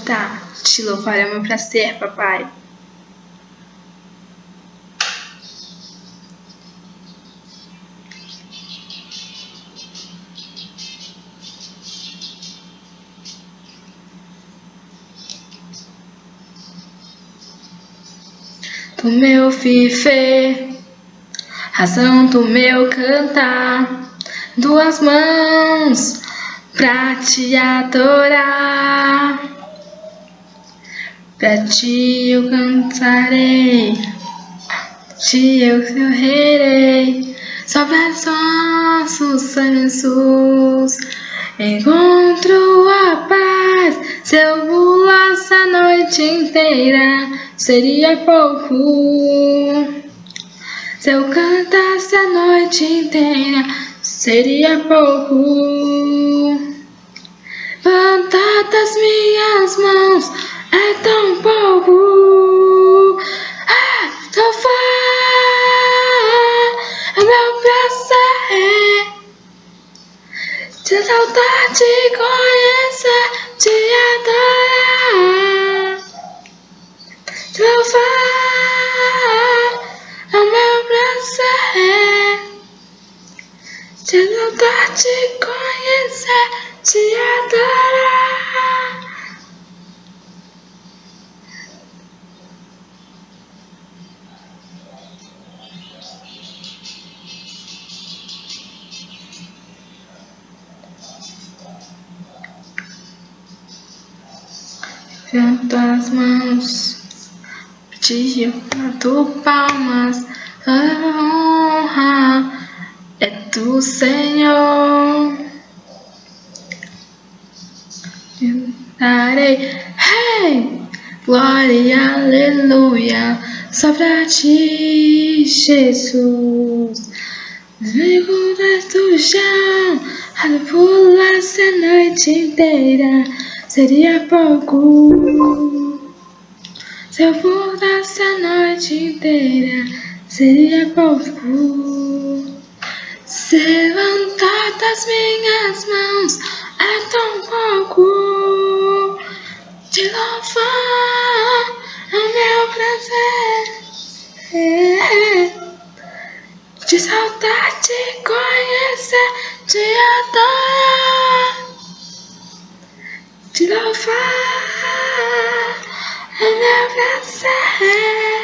cantar, te louvar é meu prazer, papai. Do meu viver, razão do meu cantar, duas mãos pra te adorar. Pra ti eu cantarei, ti eu correrei, sobre os nossos anjos encontro a paz. Se eu pulasse a noite inteira, seria pouco. Se eu cantasse a noite inteira, seria pouco. Levantar das minhas mãos é tão pouco. Louvar é meu prazer, te exaltar, te conhecer, te adorar. Te louvar é meu prazer, te exaltar, te conhecer, te adorar. Levanto as mãos, te canto palmas, a honra é do Senhor. Cantarei, hey, glória, aleluia, só pra ti, Jesus. Desligo do chão, a pulasse a noite inteira, seria pouco. Se eu pulasse a noite inteira, seria pouco. Se levantar das minhas mãos é tão pouco. Te louvar é o meu prazer, te exaltar, te conhecer, te adorar. Te louvar é meu prazer,